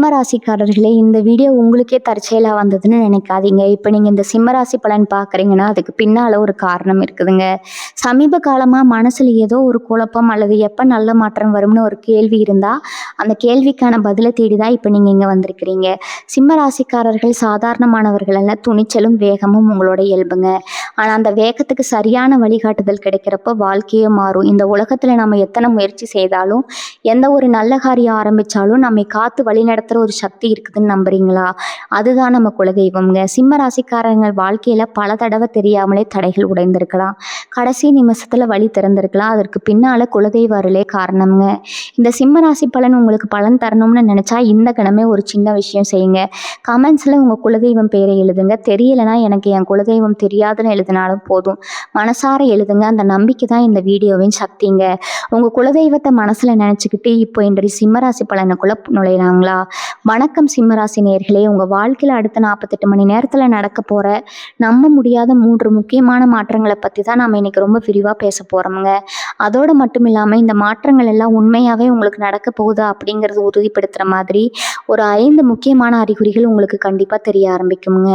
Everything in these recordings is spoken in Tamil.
சிம்ம ராசிக்காரர்களே, இந்த வீடியோ உங்களுக்கே தற்செயலா வந்ததுன்னு நினைக்காதீங்க. இப்போ நீங்க இந்த சிம்ம ராசி பலன் பார்க்குறீங்கன்னா, அதுக்கு பின்னால ஒரு காரணம் இருக்குதுங்க. சமீப காலமா மனசுல ஏதோ ஒரு குழப்பம் அல்லது எப்ப நல்ல மாற்றம் வரும்னு ஒரு கேள்வி இருந்தா, அந்த கேள்விக்கான பதில தேடி தான் இப்போ நீங்க இங்க வந்திருக்கிறீங்க. சிம்ம ராசிக்காரர்கள் சாதாரணமானவர்கள் அல்ல, துணிச்சலும் வேகமும் உங்களோட இயல்புங்க. ஆனா அந்த வேகத்துக்கு சரியான வழிகாட்டுதல் கிடைக்கிறப்போ வாழ்க்கையே மாறும். இந்த உலகத்துல நம்ம எத்தனை முயற்சி செய்தாலும், எந்த ஒரு நல்ல காரியம் ஆரம்பிச்சாலும் நம்மை காத்து வழிநடத்துற ஒரு சக்தி இருக்குதுன்னு நம்புறீங்களா? அதுதான் நம்ம குலதெய்வம்ங்க. சிம்ம ராசிக்காரங்க வாழ்க்கையில பல தடவை தெரியாமலே தடைகள் உடைந்திருக்கலாம். கடைசி நிமிஷத்துல வழி திறந்திருக்கலாம். அதற்கு பின்னால குலதெய்வ அருளே காரணம்ங்க. இந்த சிம்ம ராசி பலன் உங்களுக்கு பலன் தரணும்னு நினைச்சா இந்த கணமே ஒரு சின்ன விஷயம் செய்யுங்க. கமெண்ட்ஸ்ல உங்க குலதெய்வம் பேரை எழுதுங்க. தெரியலனா எனக்கு என் குலதெய்வம் தெரியாதுன்னு எழுதினாலும் போதும். மனசார எழுதுங்க. அந்த நம்பிக்கை தான் இந்த வீடியோவின் சக்திங்க. உங்க குலதெய்வத்தை மனசுல நினைச்சுக்கிட்டு இப்போ இன்றைய சிம்மராசி பலனுக்குள்ள நுழையலாங்களா? வணக்கம் சிம்மராசி நேயர்களே, உங்க வாழ்க்கையில அடுத்த 48 மணி நேரத்துல நடக்க போற நம்ப முடியாத 3 முக்கியமான மாற்றங்களை பத்தி தான் நாம இன்னைக்கு ரொம்ப விரிவா பேச போறோமுங்க. அதோட மட்டும் இல்லாம இந்த மாற்றங்கள் எல்லாம் உண்மையாவே உங்களுக்கு நடக்க போகுதா அப்படிங்கறது உறுதிப்படுத்துற மாதிரி ஒரு 5 முக்கியமான அறிகுறிகள் உங்களுக்கு கண்டிப்பா தெரிய ஆரம்பிக்குங்க.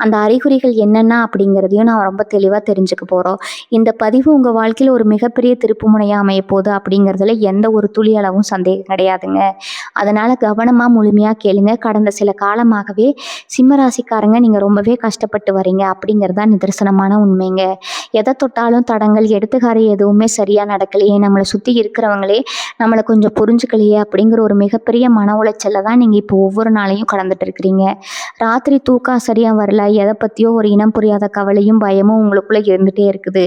அந்த அறிகுறிகள் என்னென்ன அப்படிங்கிறதையும் நான் ரொம்ப தெளிவா தெரிஞ்சுக்க போறோம். இந்த பதிவு உங்க வாழ்க்கையில ஒரு மிகப்பெரிய திருப்புமுனையா அமைய போகுது அப்படிங்கிறதுல எந்த ஒரு துளி அளவும் சந்தேகம் கிடையாதுங்க. அதனால கவனமா முழுமையா கேளுங்க. கடந்த சில காலமாகவே சிம்மராசிக்காரங்க நீங்க ரொம்பவே கஷ்டப்பட்டு வரீங்க அப்படிங்கிறதா நிதர்சனமான உண்மைங்க. எதை தொட்டாலும் தடங்கள், எடுத்துக்காரி எதுவுமே சரியா நடக்கலையே, நம்மளை சுத்தி இருக்கிறவங்களே நம்மளை கொஞ்சம் புரிஞ்சுக்கலையே அப்படிங்கிற ஒரு மிகப்பெரிய மன உளைச்சல்ல தான் நீங்க இப்போ ஒவ்வொரு நாளையும் கடந்துட்டு இருக்கிறீங்க. ராத்திரி தூக்கம் சரியா வரல, எதை பத்தியோ ஒரு இனம் புரியாத கவலையும் பயமும் உங்களுக்குள்ள இருந்துட்டே இருக்குது.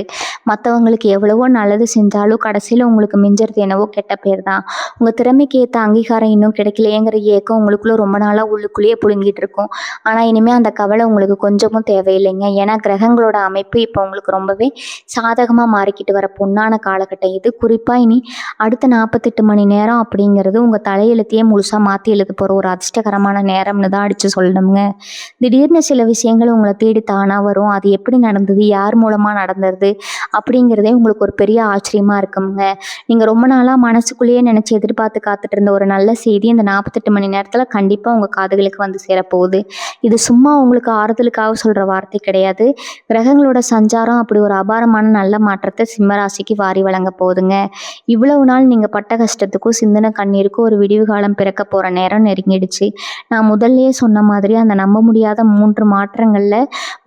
மற்றவங்களுக்கு எவ்வளவோ நல்லது செஞ்சாலும் கடைசியில் உங்களுக்கு மிஞ்சறது என்னவோ கெட்ட பேர் தான். உங்கள் திறமைக்கு ஏற்ற அங்கீகாரம் இன்னும் கிடைக்கலையேங்கிற ஏக்கம் உங்களுக்குள்ள ரொம்ப நாளாக உள்ளுக்குள்ளேயே புழுங்கிட்டு இருக்கும். ஆனால் இனிமேல் அந்த கவலை உங்களுக்கு கொஞ்சமும் தேவையில்லைங்க. ஏன்னா கிரகங்களோட அமைப்பு இப்போ உங்களுக்கு ரொம்பவே சாதகமாக மாறிக்கிட்டு வர பொன்னான காலகட்டம் இது. குறிப்பாக இனி அடுத்த 48 மணி நேரம் அப்படிங்கிறது உங்கள் தலையெழுத்தையே முழுசாக மாற்றி எழுத போகிற ஒரு அதிர்ஷ்டகரமான நேரம்னு தான் அடித்து சொல்லணுங்க. திடீர்னு சில விஷயங்கள் உங்களை தேடி தானாக வரும். அது எப்படி நடந்தது, யார் மூலமாக நடந்தது அப்படிங்கிறதே உங்களுக்கு ஒரு பெரிய ஆச்சரியமா இருக்குங்க. நீங்கள் ரொம்ப நாளாக மனசுக்குள்ளேயே நினச்சி எதிர்பார்த்து காத்துட்டு இருந்த ஒரு நல்ல செய்தி இந்த 48 மணி நேரத்தில் கண்டிப்பாக உங்கள் காதுகளுக்கு வந்து சேரப்போகுது. இது சும்மா உங்களுக்கு ஆறுதலுக்காக சொல்கிற வார்த்தை கிடையாது. கிரகங்களோட சஞ்சாரம் அப்படி ஒரு அபாரமான நல்ல மாற்றத்தை சிம்மராசிக்கு வாரி வழங்க போகுதுங்க. இவ்வளவு நாள் நீங்கள் பட்ட கஷ்டத்துக்கும் சிந்தனை கண்ணீருக்கும் ஒரு விடிவு காலம் பிறக்க போகிற நேரம் நெருங்கிடுச்சு. நான் முதல்லையே சொன்ன மாதிரி அந்த நம்ப முடியாத 3 மாற்றங்களில்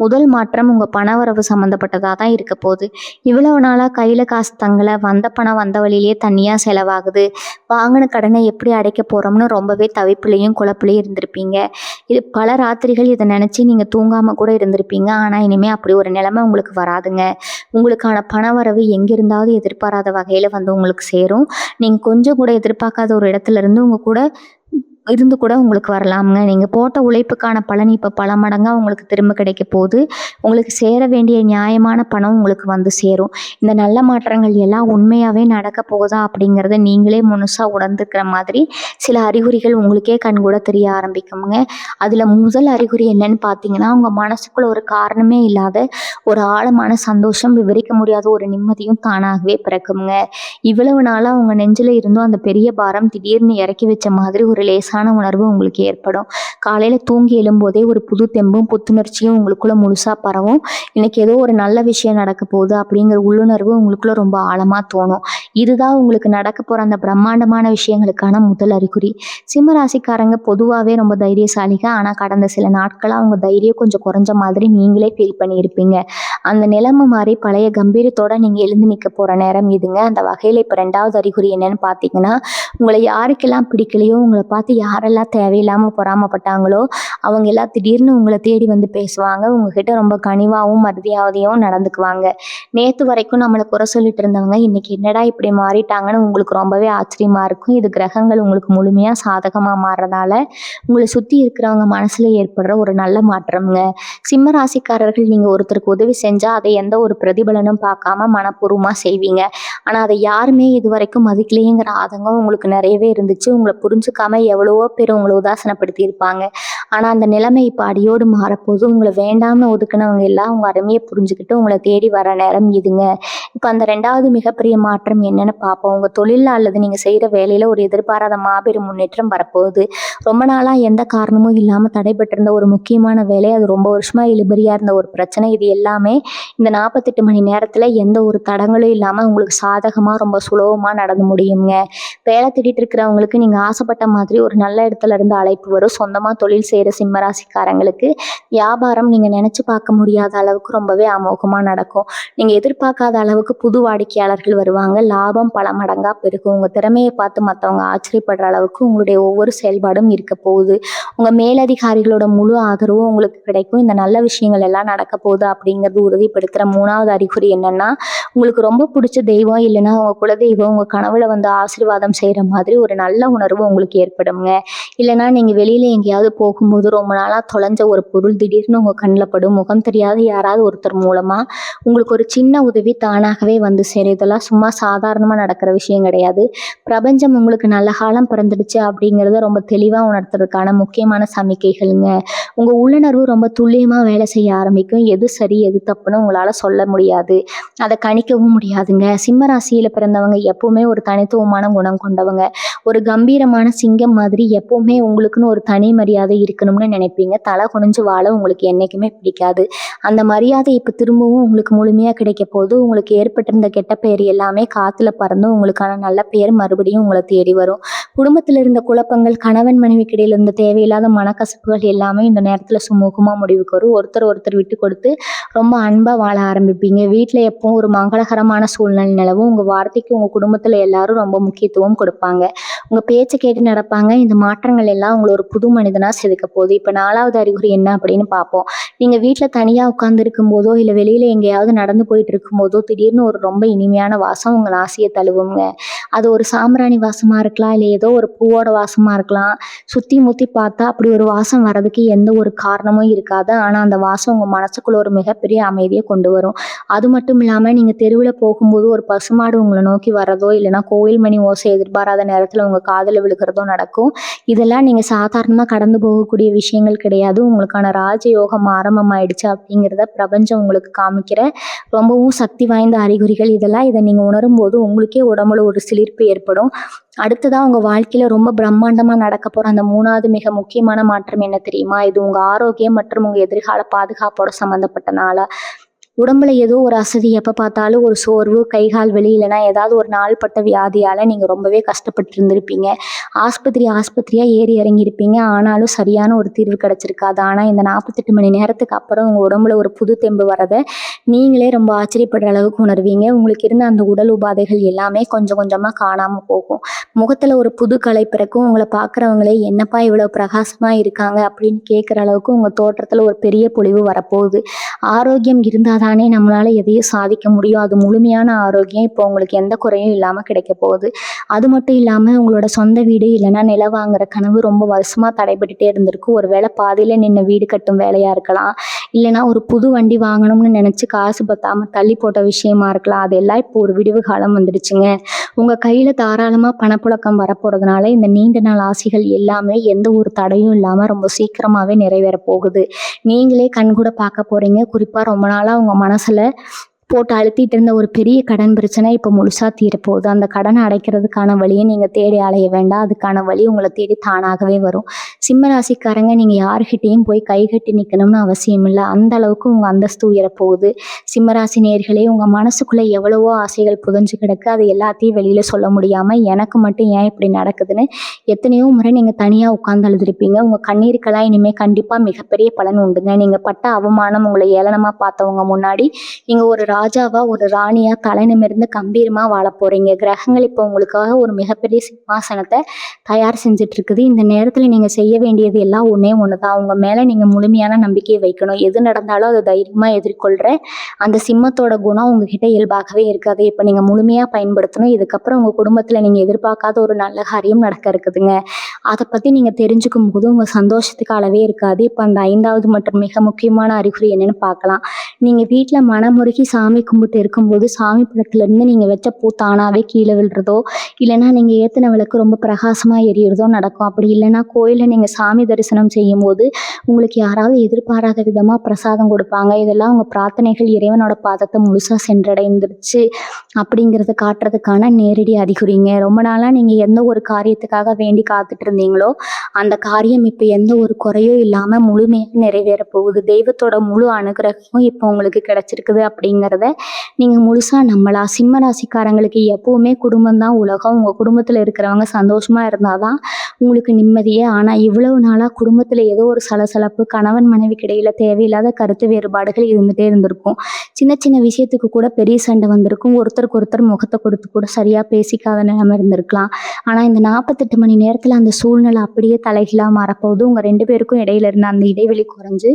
முதல் மாற்றம் உங்கள் பணவரவு சம்மந்தப்பட்டதாக தான் இருக்க போகுது. இவ்வளவு நாளாக கையில் காசு தங்கலை, வந்த பணம் வந்த வழியிலேயே தனியாக செலவாகுது, வாங்கின கடனை எப்படி அடைக்க போகிறோம்னு ரொம்பவே தவிப்புலையும் குழப்பிலையும் இருந்திருப்பீங்க. இது பல ராத்திரிகள் இதை நினச்சி நீங்கள் தூங்காமல் கூட இருந்திருப்பீங்க. ஆனால் இனிமேல் அப்படி ஒரு நிலைமை உங்களுக்கு வராதுங்க. உங்களுக்கான பண வரவு எங்கிருந்தாவது எதிர்பாராத வகையில் வந்து உங்களுக்கு சேரும். நீங்கள் கொஞ்சம் கூட எதிர்பார்க்காத ஒரு இடத்துல இருந்து உங்களுக்கு வரலாமுங்க. நீங்கள் போட்ட உழைப்புக்கான பலன் இப்போ பல மடங்காக உங்களுக்கு திரும்ப கிடைக்க போகுது. உங்களுக்கு சேர வேண்டிய நியாயமான பணம் உங்களுக்கு வந்து சேரும். இந்த நல்ல மாற்றங்கள் எல்லாம் உண்மையாகவே நடக்க போகுதா அப்படிங்கிறத நீங்களே முழுசாக உணர்ந்துக்கிற மாதிரி சில அறிகுறிகள் உங்களுக்கே கண்கூட தெரிய ஆரம்பிக்குங்க. அதில் முதல் அறிகுறி என்னன்னு பார்த்தீங்கன்னா, உங்கள் மனசுக்குள்ள ஒரு காரணமே இல்லாத ஒரு ஆழமான சந்தோஷம், விவரிக்க முடியாத ஒரு நிம்மதியும் தானாகவே பிறக்குங்க. இவ்வளவு நாளாக உங்கள் நெஞ்சில் இருந்தும் அந்த பெரிய பாரம் திடீர்னு இறக்கி வச்ச மாதிரி ஒரு லேசான உணர்வு உங்களுக்கு ஏற்படும். காலையில் தூங்கி எழும்போதே ஒரு புது தெம்பும் புத்துணர்ச்சியும் உங்களுக்குள்ள முழுசா பரவும். இன்னைக்கு ஏதோ ஒரு நல்ல விஷயம் நடக்க போகுது அப்படிங்கிற உள்ளுணர்வு உங்களுக்குள்ள ரொம்ப ஆழமா தோணும். இதுதான் உங்களுக்கு நடக்க போற அந்த பிரம்மாண்டமான விஷயங்களுக்கான முதல் அறிகுறி. சிம்மராசிக்காரங்க பொதுவாகவே ரொம்ப தைரியசாலிக. ஆனால் கடந்த சில நாட்களாக அவங்க தைரியம் கொஞ்சம் குறைஞ்ச மாதிரி நீங்களே ஃபீல் பண்ணியிருப்பீங்க. அந்த நிலைமை மாதிரி பழைய கம்பீரத்தோட நீங்கள் எழுந்து நிற்க போகிற நேரம் இதுங்க. அந்த வகையில் இப்போ 2வது அறிகுறி என்னன்னு பார்த்தீங்கன்னா, உங்களை யாருக்கெல்லாம் பிடிக்கலையோ, உங்களை பார்த்து யாரெல்லாம் தேவையில்லாமல் பொறாமப்பட்டாங்களோ அவங்க எல்லாம் திடீர்னு உங்களை தேடி வந்து பேசுவாங்க. உங்ககிட்ட ரொம்ப கனிவாகவும் மரியாதையாகவும் நடந்துக்குவாங்க. நேற்று வரைக்கும் நம்மளை குறை சொல்லிட்டு இருந்தவங்க இன்னைக்கு என்னடா இப்படி மாறிட்டாங்கன்னு உங்களுக்கு ரொம்பவே ஆச்சரியமா இருக்கும். இது கிரகங்கள் உங்களுக்கு முழுமையாக சாதகமாக மாறுறதால உங்களை சுற்றி இருக்கிறவங்க மனசில் ஏற்படுற ஒரு நல்ல மாற்றம்ங்க. சிம்ம ராசிக்காரர்கள் நீங்கள் ஒருத்தருக்கு உதவி செஞ்சால் அதை எந்த ஒரு பிரதிபலனும் பார்க்காம மனப்பூர்வமாக செய்வீங்க. ஆனால் அதை யாருமே இது வரைக்கும் மதிக்கலையேங்கிற ஆதங்கம் உங்களுக்கு நிறையவே இருந்துச்சு. உங்களை புரிஞ்சுக்காம எவ்வளவோ பேர் உங்களை உதாசனப்படுத்தி இருப்பாங்க. ஆனால் அந்த நிலைமை இப்போ அடியோடு மாறப்போகுது. உங்களை வேண்டாம்னு ஒதுக்குனவங்க எல்லாம் உங்கள் அருமையை புரிஞ்சுக்கிட்டு உங்களை தேடி வர நேரம் இதுங்க. இப்போ அந்த 2வது மிகப்பெரிய மாற்றம் என்னன்னு பார்ப்போம். உங்கள் தொழிலில் அல்லது நீங்கள் செய்கிற வேலையில் ஒரு எதிர்பாராத மாபெரும் முன்னேற்றம் வரப்போகுது. ரொம்ப நாளாக எந்த காரணமும் இல்லாமல் தடைபட்டிருந்த ஒரு முக்கியமான வேலை, அது ரொம்ப வருஷமாக இழுபறியாக இருந்த ஒரு பிரச்சனை, இது எல்லாமே இந்த 48 மணி நேரத்தில் எந்த ஒரு தடங்களும் இல்லாமல் உங்களுக்கு சாதகமாக ரொம்ப சுலபமாக நடந்து முடியுங்க. வேலை தேடிட்டு இருக்கிறவங்களுக்கு நீங்கள் ஆசைப்பட்ட மாதிரி ஒரு நல்ல இடத்துல இருந்து அழைப்பு வரும். சொந்தமாக தொழில் செய்கிற சிம்மராசிக்காரங்களுக்கு வியாபாரம் நீங்கள் நினச்சி பார்க்க முடியாத அளவுக்கு ரொம்பவே அமோகமாக நடக்கும். நீங்கள் எதிர்பார்க்காத அளவுக்கு புது வாடிக்கையாளர்கள் வருவாங்க. லாபம் பல மடங்காக பெருகும். உங்கள் திறமையை பார்த்து மற்றவங்க ஆச்சரியப்படுற அளவுக்கு உங்களுடைய ஒவ்வொரு செயல்பாடும் இருக்க போகுது. உங்கள் மேலதிகாரிகளோட முழு ஆதரவும் உங்களுக்கு கிடைக்கும். இந்த நல்ல விஷயங்கள் எல்லாம் நடக்க போகுது அப்படிங்கிறது உறுதிப்படுத்துகிற 3வது அறிகுறி என்னன்னா, உங்களுக்கு ரொம்ப பிடிச்ச தெய்வம் இல்லைன்னா உங்கள் குலதெய்வம் உங்கள் கனவுல வந்து ஆசீர்வாதம் செய்கிற மாதிரி ஒரு நல்ல உணர்வு உங்களுக்கு ஏற்படுங்க. இல்லைனா நீங்கள் வெளியில் எங்கேயாவது போகும்போது ரொம்ப நாளாக தொலைஞ்ச ஒரு பொருள் திடீர்னு உங்கள் கண்ணில் படும். முகம் தெரியாத யாராவது ஒருத்தர் மூலமாக உங்களுக்கு ஒரு சின்ன உதவி தானாகவே வந்து சேரும். இதெல்லாம் சும்மா சாதாரணமாக நடக்கிற விஷயம் கிடையாது. பிரபஞ்சம் உங்களுக்கு நல்ல காலம் பிறந்துடுச்சு அப்படிங்கிறத ரொம்ப தெளிவாக உணர்த்துறதுக்கான முக்கியமான சமிக்கைகள்ங்க. உங்கள் உள்ளுணர்வு ரொம்ப துல்லியமாக வேலை செய்ய ஆரம்பிக்கும். எது சரி எது தப்புன்னு உங்களால் சொல்ல முடியாது, அதை கணிக்கவும் முடியாதுங்க. சிம்ம ராசியில் பிறந்தவங்க எப்போவுமே ஒரு தனித்துவமான குணம் கொண்டவங்க. ஒரு கம்பீரமான சிங்கம் மாதிரி எப்போவுமே உங்களுக்குன்னு ஒரு தனி மரியாதை இருக்கணும்னு நினைப்பீங்க. தலை குனிஞ்சு வாழ உங்களுக்கு என்றைக்குமே பிடிக்காது. அந்த மரியாதை இப்போ திரும்பவும் உங்களுக்கு முழுமையாக கிடைக்க போது. உங்களுக்கு ஏற்பட்டிருந்த கெட்ட பெயர் எல்லாமே காற்றுல பறந்து உங்களுக்கான நல்ல பெயர் மறுபடியும் உங்களை தேடி வரும். குடும்பத்தில் இருந்த குழப்பங்கள், கணவன் மனைவிக்கு இடையில் இருந்த தேவையில்லாத மனக்கசப்புகள் எல்லாமே இந்த நேரத்தில் சுமூகமாக முடிவுக்கு வரும். ஒருத்தர் விட்டு கொடுத்து ரொம்ப அன்பாக வாழ ஆரம்பிப்பீங்க. வீட்டில் எப்பவும் ஒரு மங்களகரமான சூழ்நிலை நிலவும். உங்கள் வார்த்தைக்கு உங்கள் குடும்பத்தில் எல்லாரும் ரொம்ப முக்கியத்துவம் கொடுப்பாங்க. உங்கள் பேச்சை கேட்டு நடப்பாங்க. இந்த மாற்றங்கள் எல்லாம் உங்களை ஒரு புது மனிதனாக செதுக்க போகுது. இப்போ 4வது அறிகுறி என்ன அப்படின்னு பார்ப்போம். நீங்கள் வீட்டில் தனியாக உட்கார்ந்து இருக்கும்போதோ இல்லை வெளியில் எங்கேயாவது நடந்து போயிட்டு இருக்கும்போதோ திடீர்னு ஒரு ரொம்ப இனிமையான வாசம் உங்கள் நாசியை தழுவுங்க. அது ஒரு சாம்பிராணி வாசமாக இருக்கலாம், இல்லை ஏதோ ஒரு பூவோட வாசமாக இருக்கலாம். சுற்றி முற்றி பார்த்தா அப்படி ஒரு வாசம் வர்றதுக்கு எந்த ஒரு காரணமும் இருக்காது. ஆனால் அந்த வாசம் உங்கள் மனசுக்குள்ள ஒரு மிகப்பெரிய அமைதியை கொண்டு வரும். அது மட்டும் இல்லாமல் நீங்கள் தெருவில் போகும்போது ஒரு பசுமாடு உங்களை நோக்கி வர்றதோ இல்லைனா கோயில் மணி ஓசை எதிர்பாராத நேரத்தில் உங்கள் காதில் விழுகிறதோ நடக்கும். இதெல்லாம் நீங்கள் சாதாரணமாக கடந்து போகக்கூடிய விஷயங்கள் கிடையாது. உங்களுக்கான ராஜயோகம் ஆரம்பமாயிடுச்சு அப்படிங்கிறத பிரபஞ்சம் உங்களுக்கு காமிக்கிற ரொம்பவும் சக்தி வாய்ந்த அறிகுறிகள் இதெல்லாம். இதை நீங்கள் உணரும் போது உங்களுக்கே உடம்புல ஒரு சிலிர்ப்பு ஏற்படும். அடுத்ததான் உங்கள் வாழ்க்கையில் ரொம்ப பிரம்மாண்டமாக நடக்க போகிற அந்த 3வது மிக முக்கியமான மாற்றம் என்ன தெரியுமா? இது உங்கள் ஆரோக்கியம் மற்றும் உங்கள் எதிர்கால பாதுகாப்போட சம்மந்தப்பட்ட நாளா. உடம்புல ஏதோ ஒரு அசதி, எப்போ பார்த்தாலும் ஒரு சோர்வு, கை கால் வலி, இல்லைனா ஏதாவது ஒரு நாள்பட்ட வியாதியால் நீங்கள் ரொம்பவே கஷ்டப்பட்டு இருந்திருப்பீங்க. ஆஸ்பத்திரியாக ஏறி இறங்கியிருப்பீங்க. ஆனாலும் சரியான ஒரு தீர்வு கிடச்சிருக்காது. ஆனால் இந்த 48 மணி நேரத்துக்கு அப்புறம் உங்கள் உடம்புல ஒரு புது தெம்பு வரதை நீங்களே ரொம்ப ஆச்சரியப்படுற அளவுக்கு உணர்வீங்க. உங்களுக்கு இருந்த அந்த உடல் உபாதைகள் எல்லாமே கொஞ்சம் கொஞ்சமாக காணாமல் போகும். முகத்தில் ஒரு புது கலை பிறக்கும். உங்களை பார்க்குறவங்களே என்னப்பா இவ்வளோ பிரகாசமாக இருக்காங்க அப்படின்னு கேட்குற அளவுக்கு உங்கள் தோற்றத்தில் ஒரு பெரிய பொலிவு வரப்போகுது. ஆரோக்கியம் இருந்தால் தானே நம்மளால் எதையும் சாதிக்க முடியும். அது முழுமையான ஆரோக்கியம் இப்போ உங்களுக்கு எந்த குறையும் இல்லாமல் கிடைக்க போகுது. அது மட்டும் இல்லாமல் உங்களோட சொந்த வீடு இல்லைன்னா நிலம் வாங்குற கனவு ரொம்ப வருஷமாக தடைபட்டுட்டே இருந்திருக்கு. ஒரு வேளை பாதியில் நின்று வீடு கட்டும் வேலையாக இருக்கலாம், இல்லைனா ஒரு புது வண்டி வாங்கணும்னு நினச்சி காசு பத்தாமல் தள்ளி போட்ட விஷயமா இருக்கலாம். அதெல்லாம் இப்போ ஒரு விடிவு காலம் வந்துடுச்சுங்க. உங்கள் கையில் தாராளமாக பணப்புழக்கம் வரப்போகிறதுனால இந்த நீண்ட நாள் ஆசைகள் எல்லாமே எந்த ஒரு தடையும் இல்லாமல் ரொம்ப சீக்கிரமாகவே நிறைவேற போகுது. நீங்களே கண்கூட பார்க்க போகிறீங்க. குறிப்பாக ரொம்ப நாளாக உங்கள் மனசில் போட்டு அழுத்திட்டு இருந்த ஒரு பெரிய கடன் பிரச்சனை இப்போ முழுசாக தீரப்போகுது. அந்த கடனை அடைக்கிறதுக்கான வழியை நீங்கள் தேடி அலைய வேண்டாம். அதுக்கான வழி உங்களை தேடி தானாகவே வரும். சிம்ம ராசிக்காரங்க, நீங்கள் யார்கிட்டையும் போய் கை கட்டி நிற்கணும்னு அவசியம் இல்லை. அந்த அளவுக்கு உங்கள் அந்தஸ்து உயரப்போகுது. சிம்மராசி நேயர்களே, உங்கள் மனசுக்குள்ளே எவ்வளவோ ஆசைகள் புதஞ்சு கிடக்கு. அது எல்லாத்தையும் வெளியில் சொல்ல முடியாமல் எனக்கு மட்டும் ஏன் இப்படி நடக்குதுன்னு எத்தனையோ முறை நீங்கள் தனியாக உட்கார்ந்து அழுதுருப்பீங்க. உங்கள் கண்ணீருக்கெல்லாம் இனிமேல் கண்டிப்பாக மிகப்பெரிய பலன் உண்டுங்க. நீங்கள் பட்ட அவமானம், உங்களை ஏளனமாக பார்த்தவங்க முன்னாடி நீங்கள் ஒரு ராஜாவா ஒரு ராணியா தலை நிமிர்ந்து கம்பீரமாக வாழ போறீங்க. கிரகங்கள் இப்போ உங்களுக்காக ஒரு மிகப்பெரிய சிம்மாசனத்தை தயார் செஞ்சுட்டு இருக்குது. இந்த நேரத்தில் நீங்கள் செய்ய வேண்டியது எல்லாம் ஒன்று தான். உங்க மேலே நீங்கள் முழுமையான நம்பிக்கையை வைக்கணும். எது நடந்தாலும் அதை தைரியமாக எதிர்கொள்கிற அந்த சிம்மத்தோட குணம் உங்ககிட்ட இயல்பாகவே இருக்காது. இப்போ நீங்கள் முழுமையாக பயன்படுத்தணும். இதுக்கப்புறம் உங்கள் குடும்பத்தில் நீங்கள் எதிர்பார்க்காத ஒரு நல்ல காரியம் நடக்க இருக்குதுங்க. அதை பற்றி நீங்கள் தெரிஞ்சுக்கும் போது உங்கள் சந்தோஷத்துக்கு அளவே இருக்காது. இப்போ அந்த 5வது மற்றும் மிக முக்கியமான அறிகுறி என்னன்னு பார்க்கலாம். நீங்கள் வீட்டில் மனமுருகி சாமி கும்பிட்டு இருக்கும்போது சாமி படத்துலேருந்து நீங்கள் வச்ச பூ தானாகவே கீழே விழுறதோ, இல்லைன்னா நீங்கள் ஏற்றின விளக்கு ரொம்ப பிரகாசமாக எரியறதோ நடக்கும். அப்படி இல்லைன்னா கோயிலில் நீங்கள் சாமி தரிசனம் செய்யும்போது உங்களுக்கு யாராவது எதிர்பாராத விதமாக பிரசாதம் கொடுப்பாங்க. இதெல்லாம் உங்கள் பிரார்த்தனைகள் இறைவனோட பாதத்தை முழுசாக சென்றடைந்துருச்சு அப்படிங்கிறத காட்டுறதுக்கான நேரடி அறிகுறிங்க. ரொம்ப நாளாக நீங்கள் எந்த ஒரு காரியத்துக்காக வேண்டி காத்துட்டு இருந்தீங்களோ அந்த காரியம் இப்போ எந்த ஒரு குறையும் இல்லாமல் முழுமையாக நிறைவேற போகுது. தெய்வத்தோட முழு அனுகிரகமும் இப்போ உங்களுக்கு கிடைச்சிருக்குது அப்படிங்கிறத நீங்கள் முழுசாக நம்பலாம். சிம்ம ராசிக்காரங்களுக்கு எப்பவுமே குடும்பம் தான் உலகம். உங்கள் குடும்பத்தில் இருக்கிறவங்க சந்தோஷமாக இருந்தால் தான் உங்களுக்கு நிம்மதியே. ஆனால் இவ்வளவு நாளாக குடும்பத்தில் ஏதோ ஒரு சலசலப்பு, கணவன் மனைவிக்கு இடையில தேவையில்லாத கருத்து வேறுபாடுகள் இருந்துகிட்டே இருந்திருக்கும். சின்ன சின்ன விஷயத்துக்கு கூட பெரிய சண்டை வந்திருக்கும். ஒருத்தருக்கு ஒருத்தர் முகத்தை கொடுத்து கூட சரியாக பேசிக்காத நிலைமை இருந்திருக்கலாம். ஆனால் இந்த 48 மணி நேரத்தில் அந்த சூழ்நிலை அப்படியே தலைகீழாக மாறப்போகுது. உங்கள் 2 பேருக்கும் இடையில இருந்த அந்த இடைவெளி குறைஞ்சு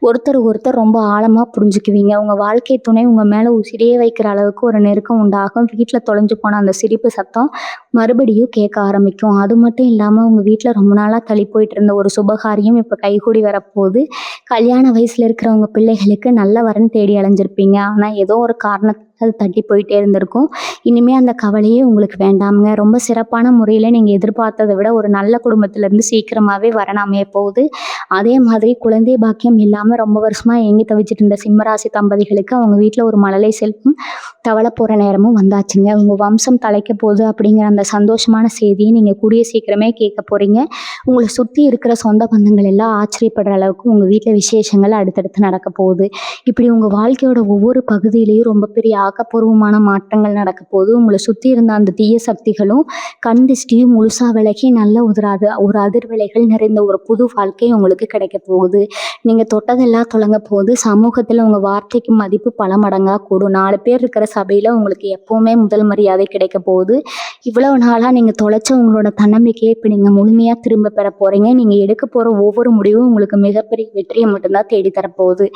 ஒருத்தர் ரொம்ப ஆழமாக புரிஞ்சுக்குவீங்க. உங்கள் வாழ்க்கை துணை உங்கள் மேலே உசிரியே வைக்கிற அளவுக்கு ஒரு நெருக்கம் உண்டாகும். வீட்டில் தொலைஞ்சு போன அந்த சிரிப்பு சத்தம் மறுபடியும் கேட்க ஆரம்பிக்கும். அது மட்டும் இல்லாமல் உங்கள் வீட்டில் ரொம்ப நாளாக தள்ளி போயிட்டு இருந்த ஒரு சுபகாரியம் இப்போ கைகூடி வரப்போகுது. கல்யாண வயசில் இருக்கிறவங்க பிள்ளைகளுக்கு நல்ல வரன் தேடி அலைஞ்சிருப்பீங்க. ஆனால் ஏதோ ஒரு காரணத்தை அது தட்டி போயிட்டே இருந்திருக்கும். இனிமேல் அந்த கவலையே உங்களுக்கு வேண்டாமுங்க. ரொம்ப சிறப்பான முறையில் நீங்கள் எதிர்பார்த்ததை விட ஒரு நல்ல குடும்பத்திலேருந்து சீக்கிரமாகவே வரன் அமைய போகுது. அதே மாதிரி குழந்தை பாக்கியம் இல்லாமல் ரொம்ப வருஷமாக ஏங்கி தவிச்சிட்டு இருந்த சிம்மராசி தம்பதிகளுக்கு அவங்க வீட்டில் ஒரு மழலை செல்வம் தவளை போகிற நேரமும் வந்தாச்சுங்க. உங்கள் வம்சம் தலைக்க போகுது அப்படிங்கிற அந்த சந்தோஷமான செய்தியை நீங்கள் கூடிய சீக்கிரமே கேட்க போகிறீங்க. உங்களை சுற்றி இருக்கிற சொந்த பந்தங்கள் எல்லாம் ஆச்சரியப்படுற அளவுக்கு உங்கள் வீட்டில் விசேஷங்கள் அடுத்தடுத்து நடக்க போகுது. இப்படி உங்கள் வாழ்க்கையோட ஒவ்வொரு பகுதியிலையும் ரொம்ப பெரிய ஆக்கப்பூர்வமான மாற்றங்கள் நடக்க போகுது. உங்களை சுற்றி இருந்த அந்த தீய சக்திகளும் கண் திஷ்டியும் முழுசாக விலகி நல்ல ஒரு அதிர்வலைகள் நிறைந்த ஒரு புது வாழ்க்கை உங்களுக்கு கிடைக்க போகுது. நீங்கள் தொட்டதெல்லாம் தொடங்க போகுது. சமூகத்தில் உங்கள் வார்த்தைக்கு மதிப்பு பல மடங்காக கூடும். 4 பேர் இருக்கிற சபையில் உங்களுக்கு எப்போவுமே முதல் மரியாதை கிடைக்க போகுது. இவ்வளவு நாளாக நீங்கள் தொலைச்ச உங்களோட தன்னம்பிக்கையை இப்போ நீங்கள் முழுமையாக திரும்ப பெற போகிறீங்க. நீங்கள் எடுக்க போகிற ஒவ்வொரு முடிவும் உங்களுக்கு மிகப்பெரிய வெற்றியை மட்டும்தான் தேடித்தரப்போகுது.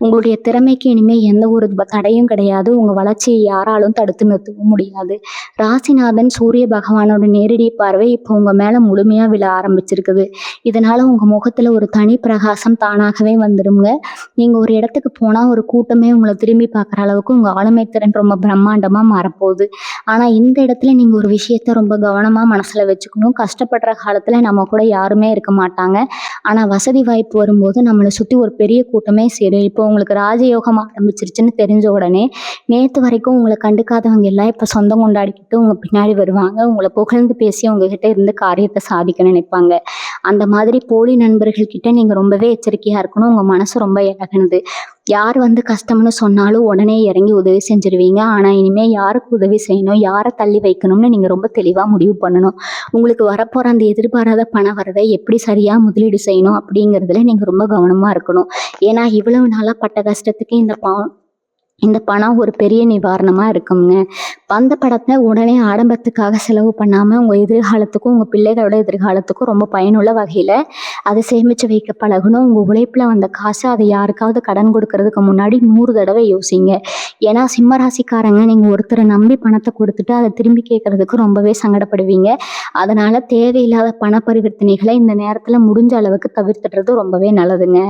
உங்களுடைய திறமைக்கு இனிமேல் எந்த ஒரு தடையும் கிடையாது. உங்கள் வளர்ச்சியை யாராலும் தடுத்து நிறுத்தவும் முடியாது. ராசிநாதன் சூரிய பகவானோட நேரடி பார்வை இப்போ உங்கள் மேலே முழுமையாக விழ ஆரம்பிச்சிருக்குது. இதனால் உங்கள் முகத்தில் ஒரு தனி பிரகாசம் தானாகவே வந்துடுங்க. நீங்கள் ஒரு இடத்துக்கு போனால் ஒரு கூட்டமே உங்களை திரும்பி பார்க்குற அளவுக்கு உங்கள் ஆளுமை திறன் ரொம்ப பிரம்மாண்டமாக மாறப்போகுது. ஆனால் இந்த இடத்துல நீங்கள் ஒரு விஷயத்த ரொம்ப கவனமாக மனசில் வச்சுக்கணும். கஷ்டப்படுற காலத்தில் நம்ம கூட யாருமே இருக்க மாட்டாங்க. ஆனால் வசதி வாய்ப்பு வரும்போது நம்மளை சுற்றி ஒரு பெரிய கூட்டமே சேரும். இப்போ உங்களுக்கு ராஜயோகம் ஆரம்பிச்சிருச்சுன்னு தெரிஞ்ச உடனே நேற்று வரைக்கும் உங்களை கண்டுக்காதவங்க எல்லாம் இப்போ சொந்தம் கொண்டாடிக்கிட்டு உங்கள் பின்னாடி வருவாங்க. உங்களை புகழ்ந்து பேசி உங்ககிட்ட இருந்து காரியத்தை சாதிக்க நினைப்பாங்க. அந்த மாதிரி போலி நண்பர்கள்கிட்ட நீங்கள் ரொம்பவே எச்சரிக்கையாக இருக்கணும். உங்கள் மனசு ரொம்ப இலகுனது. யார் வந்து கஷ்டம்னு சொன்னாலும் உடனே இறங்கி உதவி செஞ்சிருவீங்க. ஆனால் இனிமேல் யாருக்கு உதவி செய்யணும், யாரை தள்ளி வைக்கணும்னு நீங்கள் ரொம்ப தெளிவாக முடிவு பண்ணணும். உங்களுக்கு வரப்போகிற அந்த எதிர்பாராத பண வரதை எப்படி சரியாக முதலீடு செய்யணும் அப்படிங்கிறதுல நீங்கள் ரொம்ப கவனமாக இருக்கணும். ஏன்னா இவ்வளவு நாளாக பட்ட கஷ்டத்துக்கு இந்த பணம் ஒரு பெரிய நிவாரணமாக இருக்குங்க. அந்த பணத்தை உடனே ஆடம்பரத்துக்காக செலவு பண்ணாமல் உங்கள் எதிர்காலத்துக்கும் உங்கள் பிள்ளைகளோட எதிர்காலத்துக்கும் ரொம்ப பயனுள்ள வகையில் அதை சேமித்து வைக்க பழகணும். உங்கள் உழைப்பில் வந்த காசை அதை யாருக்காவது கடன் கொடுக்கறதுக்கு முன்னாடி 100 தடவை யோசிங்க. ஏன்னா சிம்மராசிக்காரங்க நீங்கள் ஒருத்தரை நம்பி பணத்தை கொடுத்துட்டு அதை திரும்பி கேட்கறதுக்கு ரொம்பவே சங்கடப்படுவீங்க. அதனால் தேவையில்லாத பண பரிவர்த்தனைகளை இந்த நேரத்தில் முடிஞ்ச அளவுக்கு தவிர்த்துடுறது ரொம்பவே நல்லதுங்க.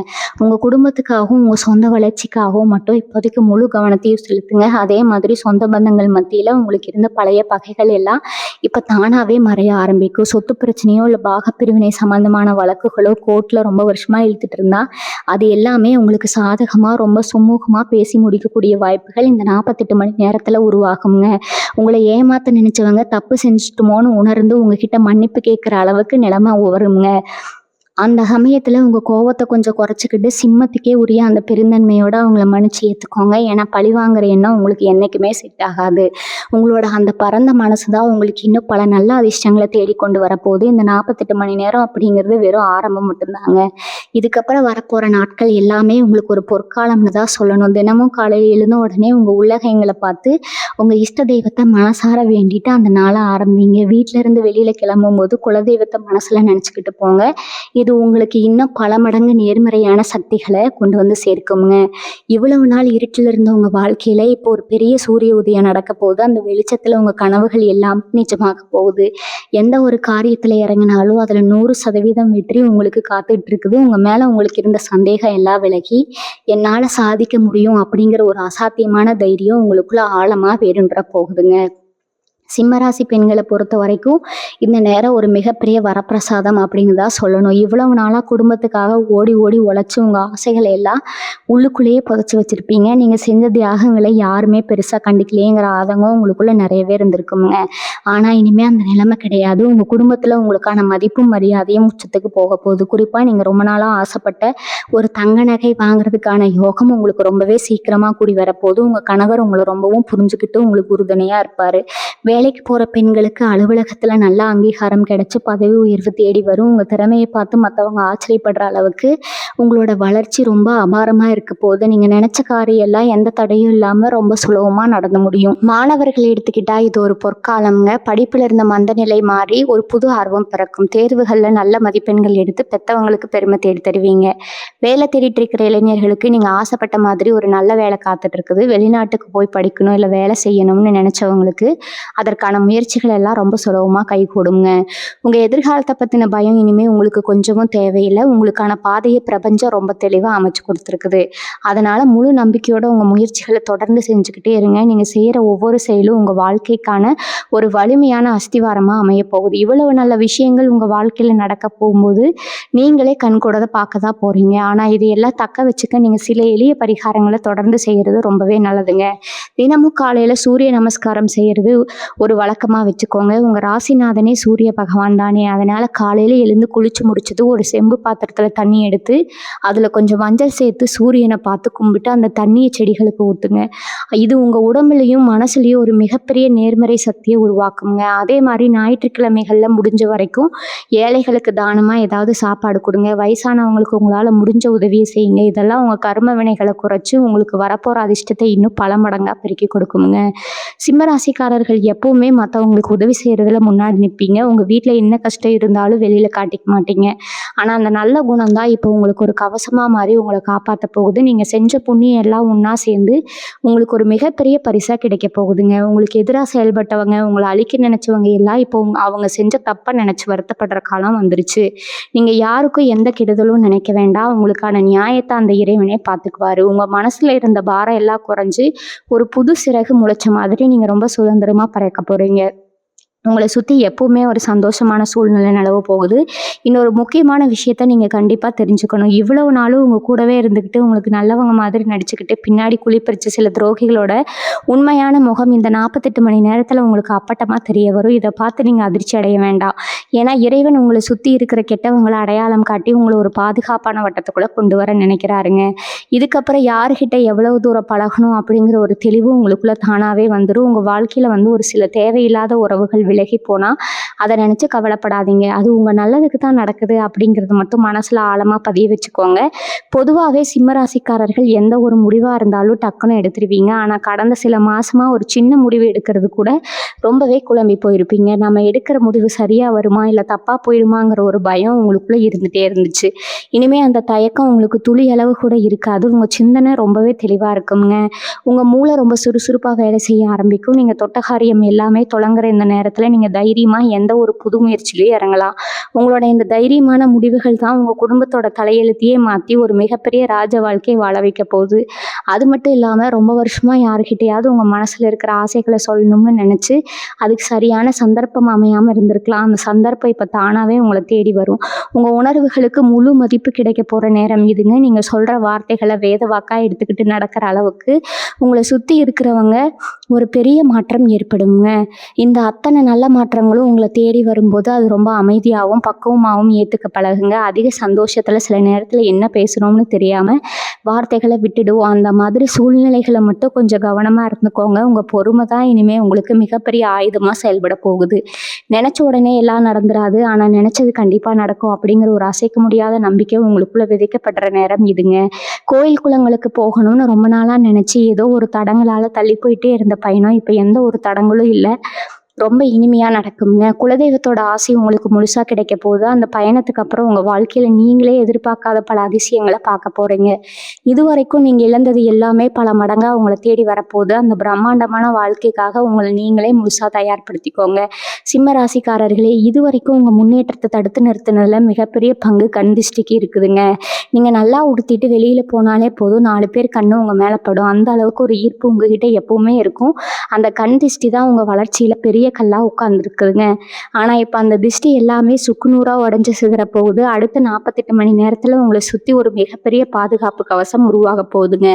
உங்கள் குடும்பத்துக்காகவும் உங்கள் சொந்த வளர்ச்சிக்காகவும் மட்டும் இப்போதைக்கு முழு கவனத்தையும் செலுத்துங்க. அதே மாதிரி சொந்த பந்தங்கள் மத்தியில் உங்களுக்கு இருந்த பழைய பகைகள் எல்லாம் இப்போ தானாகவே மறைய ஆரம்பிக்கும். சொத்து பிரச்சனையோ இல்லை பாகப்பிரிவினை சம்மந்தமான வழக்குகளோ கோர்ட்டில் ரொம்ப வருஷமாக இழுத்துட்டு இருந்தா அது எல்லாமே உங்களுக்கு சாதகமாக ரொம்ப சுமூகமாக பேசி முடிக்கக்கூடிய வாய்ப்புகள் இந்த 48 மணி நேரத்தில் உருவாகுங்க. உங்களை ஏமாற்ற நினைச்சவங்க தப்பு செஞ்சுட்டுமோன்னு உணர்ந்து உங்ககிட்ட மன்னிப்பு கேட்குற அளவுக்கு நிலைமை வருங்க. அந்த சமயத்தில் உங்கள் கோவத்தை கொஞ்சம் குறைச்சிக்கிட்டு சிம்மத்துக்கே உரிய அந்த பெருந்தன்மையோடு அவங்கள மன்னிச்சு ஏற்றுக்கோங்க. ஏன்னா பழி வாங்குற எண்ணம் உங்களுக்கு என்றைக்குமே செட் ஆகாது. உங்களோட அந்த பரந்த மனசு தான் உங்களுக்கு இன்னும் பல நல்ல அதிர்ஷ்டங்களை தேடிக்கொண்டு வரப்போகுது. இந்த 48 மணி நேரம் அப்படிங்கிறது வெறும் ஆரம்பம் மட்டும்தாங்க. இதுக்கப்புறம் வரப்போகிற நாட்கள் எல்லாமே உங்களுக்கு ஒரு பொற்காலம்னு தான் சொல்லணும். தினமும் காலையில் எழுந்த உடனே உங்கள் உள்ளகைங்களை பார்த்து உங்கள் இஷ்ட தெய்வத்தை மனசார வேண்டிட்டு அந்த நாளை ஆரம்பிங்க. வீட்டிலேருந்து வெளியில் கிளம்பும்போது குலதெய்வத்தை மனசில் நினச்சிக்கிட்டு போங்க. இது உங்களுக்கு இன்னும் பல மடங்கு நேர்மறையான சக்திகளை கொண்டு வந்து சேர்க்குங்க. இவ்வளவு நாள் இருட்டில் இருந்த உங்க வாழ்க்கையில இப்போ ஒரு பெரிய சூரிய உதயம் நடக்க போகுது. அந்த வெளிச்சத்துல உங்க கனவுகள் எல்லாம் நிஜமாக போகுது. எந்த ஒரு காரியத்துல இறங்கினாலும் அதுல 100% வெற்றி உங்களுக்கு காத்துட்டு இருக்குது. உங்க மேல உங்களுக்கு இருந்த சந்தேகம் எல்லாம் விலகி என்னால சாதிக்க முடியும் அப்படிங்கிற ஒரு அசாத்தியமான தைரியம் உங்களுக்குள்ள ஆழமா வேரூன்ற போகுதுங்க. சிம்மராசி பெண்களை பொறுத்த வரைக்கும் இந்த நேரம் ஒரு மிகப்பெரிய வரப்பிரசாதம் அப்படின்னு தான் சொல்லணும். இவ்வளவு நாளாக குடும்பத்துக்காக ஓடி ஓடி உழைச்சி உங்கள் ஆசைகளை எல்லாம் உள்ளுக்குள்ளேயே புதைச்சி வச்சுருப்பீங்க. நீங்கள் செஞ்ச தியாகங்களை யாருமே பெருசாக கண்டிக்கலையேங்கிற ஆதங்கம் உங்களுக்குள்ளே நிறையவே இருந்திருக்குங்க. ஆனால் இனிமேல் அந்த நிலைமை கிடையாது. உங்கள் குடும்பத்தில் உங்களுக்கான மதிப்பும் மரியாதையும் உச்சத்துக்கு போக போகுது. குறிப்பாக நீங்கள் ரொம்ப நாளாக ஆசைப்பட்ட ஒரு தங்க நகை வாங்குறதுக்கான யோகம் உங்களுக்கு ரொம்பவே சீக்கிரமாக கூடி வரப்போகுது. உங்கள் கணவர் உங்களை ரொம்பவும் புரிஞ்சுக்கிட்டு உங்களுக்கு உறுதுணையாக இருப்பார். வேலைக்கு போகிற பெண்களுக்கு அலுவலகத்தில் நல்ல அங்கீகாரம் கிடைச்சி பதவி உயர்வு தேடி வரும். உங்கள் திறமையை பார்த்து மற்றவங்க ஆச்சரியப்படுற அளவுக்கு உங்களோட வளர்ச்சி ரொம்ப அபாரமாக இருக்க போது. நீங்கள் நினச்ச காரியம் எல்லாம் எந்த தடையும் இல்லாமல் ரொம்ப சுலபமாக நடந்து முடியும். மாணவர்கள் எடுத்துக்கிட்டால் இது ஒரு பொற்காலம்ங்க. படிப்பில் இருந்த மந்த நிலை மாறி ஒரு புது ஆர்வம் பிறக்கும். தேர்வுகளில் நல்ல மதிப்பெண்கள் எடுத்து பெற்றவங்களுக்கு பெருமை தேடி தருவீங்க. வேலை தேடிட்டு இருக்கிற இளைஞர்களுக்கு நீங்கள் ஆசைப்பட்ட மாதிரி ஒரு நல்ல வேலை காத்துட்டு இருக்குது. வெளிநாட்டுக்கு போய் படிக்கணும் இல்லை வேலை செய்யணும்னு நினச்சவங்களுக்கு அதற்கான முயற்சிகள் எல்லாம் ரொம்ப சுலபமாக கைகூடுங்க. உங்கள் எதிர்காலத்தை பற்றின பயம் இனிமேல் உங்களுக்கு கொஞ்சமும் தேவையில்லை. உங்களுக்கான பாதையை பிரபஞ்சம் ரொம்ப தெளிவாக அமைச்சு கொடுத்துருக்குது. அதனால் முழு நம்பிக்கையோடு உங்கள் முயற்சிகளை தொடர்ந்து செஞ்சுக்கிட்டே இருங்க. நீங்கள் செய்கிற ஒவ்வொரு செயலும் உங்கள் வாழ்க்கைக்கான ஒரு வலிமையான அஸ்திவாரமாக அமைய போகுது. இவ்வளவு நல்ல விஷயங்கள் உங்கள் வாழ்க்கையில் நடக்க போகும்போது நீங்களே கண்கூட பார்க்க தான் போகிறீங்க. ஆனால் இதையெல்லாம் தக்க வச்சுக்க நீங்கள் சில எளிய பரிகாரங்களை தொடர்ந்து செய்கிறது ரொம்பவே நல்லதுங்க. தினமும் காலையில் சூரிய நமஸ்காரம் செய்கிறது ஒரு வழக்கமாக வச்சுக்கோங்க. உங்கள் ராசிநாதனே சூரிய பகவான் தானே. அதனால் காலையில் எழுந்து குளிச்சு முடிச்சது ஒரு செம்பு பாத்திரத்தில் தண்ணி எடுத்து அதில் கொஞ்சம் மஞ்சள் சேர்த்து சூரியனை பார்த்து கும்பிட்டு அந்த தண்ணியை செடிகளுக்கு ஊற்றுங்க. இது உங்கள் உடம்புலையும் மனசுலையும் ஒரு மிகப்பெரிய நேர்மறை சக்தியை உருவாக்குங்க. அதே மாதிரி ஞாயிற்றுக்கிழமைகளில் முடிஞ்ச வரைக்கும் ஏழைகளுக்கு தானமாக ஏதாவது சாப்பாடு கொடுங்க. வயசானவங்களுக்கு உங்களால் முடிஞ்ச உதவியை செய்யுங்க. இதெல்லாம் உங்கள் கர்ம வினைகளை குறைச்சி உங்களுக்கு வரப்போகிற அதிர்ஷ்டத்தை இன்னும் பல மடங்காக பெருக்கி கொடுக்குங்க. சிம்மராசிக்காரர்கள் எப்பவுமே மற்றவங்களுக்கு உதவி செய்கிறதுல முன்னாடி நிற்பீங்க. உங்கள் வீட்டில் என்ன கஷ்டம் இருந்தாலும் வெளியில் காட்டிக்க மாட்டீங்க. ஆனால் அந்த நல்ல குணம் தான் இப்போ உங்களுக்கு ஒரு கவசமாக மாதிரி உங்களை காப்பாற்ற போகுது. நீங்கள் செஞ்ச புண்ணியம் எல்லாம் ஒன்றா சேர்ந்து உங்களுக்கு ஒரு மிகப்பெரிய பரிசாக கிடைக்க போகுதுங்க. உங்களுக்கு எதிராக செயல்பட்டவங்க, உங்களை அழிக்க நினச்சவங்க எல்லாம் இப்போ அவங்க செஞ்ச தப்பாக நினச்சி வருத்தப்படுற காலம் வந்துருச்சு. நீங்கள் யாருக்கும் எந்த கெடுதலும் நினைக்க வேண்டாம். உங்களுக்கான நியாயத்தை அந்த இறைவனே பார்த்துக்குவார். உங்கள் மனசில் இருந்த பாரம் எல்லாம் குறைஞ்சி ஒரு புது சிறகு முளைச்ச மாதிரி நீங்கள் ரொம்ப சுதந்திரமாக பறக்க போகிறீங்க. உங்களை சுற்றி எப்போவுமே ஒரு சந்தோஷமான சூழ்நிலை நிலவ போகுது. இன்னொரு முக்கியமான விஷயத்த நீங்கள் கண்டிப்பாக தெரிஞ்சுக்கணும். இவ்வளவு நாளும் உங்கள் கூடவே இருந்துக்கிட்டு உங்களுக்கு நல்லவங்க மாதிரி நடிச்சுக்கிட்டு பின்னாடி குளிப்பறிச்ச சில துரோகிகளோட உண்மையான முகம் இந்த 48 மணி நேரத்தில் உங்களுக்கு அப்பட்டமாக தெரிய வரும். இதை பார்த்து நீங்கள் அதிர்ச்சி அடைய வேண்டாம். ஏன்னா இறைவன் உங்களை சுற்றி இருக்கிற கெட்டவங்களை அடையாளம் காட்டி உங்களை ஒரு பாதுகாப்பான வட்டத்துக்குள்ளே கொண்டு வர நினைக்கிறாருங்க. இதுக்கப்புறம் யாருக்கிட்ட எவ்வளவு தூரம் பழகணும் அப்படிங்கிற ஒரு தெளிவு உங்களுக்குள்ளே தானாகவே வந்துடும். உங்கள் வாழ்க்கையில் ஒரு சில தேவையில்லாத உறவுகள் விலகி போனால் அதை நினச்சி கவலைப்படாதீங்க. அது உங்கள் நல்லதுக்கு தான் நடக்குது அப்படிங்கிறது மட்டும் மனசில் ஆழமாக பதிய வச்சுக்கோங்க. பொதுவாகவே சிம்மராசிக்காரர்கள் எந்த ஒரு முடிவாக இருந்தாலும் டக்குன்னு எடுத்துருவீங்க. ஆனால் கடந்த சில மாதமாக ஒரு சின்ன முடிவு எடுக்கிறது கூட ரொம்பவே குழம்பி போயிருப்பீங்க. நம்ம எடுக்கிற முடிவு சரியாக வருமா இல்லை தப்பாக போயிடுமாங்கிற ஒரு பயம் உங்களுக்குள்ளே இருந்துகிட்டே இருந்துச்சு. இனிமேல் அந்த தயக்கம் உங்களுக்கு துளி அளவு கூட இருக்காது. உங்கள் சிந்தனை ரொம்பவே தெளிவாக இருக்குங்க. உங்கள் மூளை ரொம்ப சுறுசுறுப்பாக வேலை செய்ய ஆரம்பிக்கும். நீங்கள் தொட்ட காரியம் எல்லாமே தொடங்குற இந்த நேரத்தில் நீங்கள் தைரியமாக எந்த ஒரு புது முயற்சியிலையும் இறங்கலாம். உங்களோட இந்த தைரியமான முடிவுகள் தான் உங்கள் குடும்பத்தோட தலையெழுத்தையே மாற்றி ஒரு மிகப்பெரிய ராஜ வாழ்க்கையை வாழ வைக்க போகுது. அது மட்டும் இல்லாமல் ரொம்ப வருஷமாக யாருக்கிட்டையாவது உங்கள் மனசில் இருக்கிற ஆசைகளை சொல்லணும்னு நினச்சி அதுக்கு சரியான சந்தர்ப்பம் அமையாமல் இருந்திருக்கலாம். அந்த சந்தர்ப்பம் இப்போ தானாகவே உங்களை தேடி வரும். உங்கள் உணர்வுகளுக்கு முழு மதிப்பு கிடைக்க போகிற நேரம் இதுங்க. நீங்கள் சொல்கிற வார்த்தைகளை வேத வாக்காக எடுத்துக்கிட்டு நடக்கிற அளவுக்கு உங்களை சுற்றி இருக்கிறவங்க ஒரு பெரிய மாற்றம் ஏற்படுங்க. இந்த அத்தனை நல்ல மாற்றங்களும் உங்களை தேடி வரும்போது அது ரொம்ப அமைதியாகவும் பக்குவமாகவும் ஏற்றுக்க பழகுங்க. அதிக சந்தோஷத்தில் சில நேரத்தில் என்ன பேசணும்னு தெரியாமல் வார்த்தைகளை விட்டுடுவோம். அந்த மாதிரி சூழ்நிலைகளை மட்டும் கொஞ்சம் கவனமாக இருந்துக்கோங்க. உங்கள் பொறுமை தான் இனிமேல் உங்களுக்கு மிகப்பெரிய ஆயுதமாக செயல்பட போகுது. நினச்ச உடனே எல்லாம் நடந்துராது. ஆனால் நினச்சது கண்டிப்பாக நடக்கும் அப்படிங்கிற ஒரு அசைக்க முடியாத நம்பிக்கை உங்களுக்குள்ளே விதைக்கப்படுற நேரம் இதுங்க. கோயில் குளங்களுக்கு போகணும்னு ரொம்ப நாளாக நினச்சி ஏதோ ஒரு தடங்களால் தள்ளி போயிட்டே இருந்த பயணம் இப்போ எந்த ஒரு தடங்களும் இல்லை. ரொம்ப இனிமையா நடக்குங்க. குலதெய்வத்தோட ஆசை உங்களுக்கு முழுசா கிடைக்க போகுது. அந்த பயணத்துக்கு அப்புறம் உங்க வாழ்க்கையில நீங்களே எதிர்பார்க்காத பல அதிசயங்கள பார்க்க போறீங்க. இதுவரைக்கும் நீங்க இழந்தது எல்லாமே பல மடங்கா உங்கள தேடி வரப்போகுது. அந்த பிரம்மாண்டமான வாழ்க்கைக்காக உங்கள நீங்களே முழுசா தயார்படுத்திக்கோங்க. சிம்ம ராசிக்காரர்களே, இதுவரைக்கும் உங்க முன்னேற்றத்த தடுத்து நிறுத்துனதுல மிகப்பெரிய பங்கு கண் திஷ்டிக்கு இருக்குதுங்க. நீங்க நல்லா உடுத்திட்டு வெளியில போனாலே போதும், 4 பேர் கண்ணு உங்க மேல படும். அந்த அளவுக்கு ஒரு ஈர்ப்பு உங்ககிட்ட எப்பவுமே இருக்கும். அந்த கண் திஷ்டி தான் உங்க வளர்ச்சியில பெரிய கல்லா உட்கார்ந்துருக்குதுங்க. ஆனா இப்ப அந்த திஷ்டி எல்லாமே சுக்குநூறா உடைஞ்சு சிதற போகுது. அடுத்த 48 மணி நேரத்துல உங்களை சுத்தி ஒரு மிகப்பெரிய பாதுகாப்பு கவசம் உருவாக போகுதுங்க.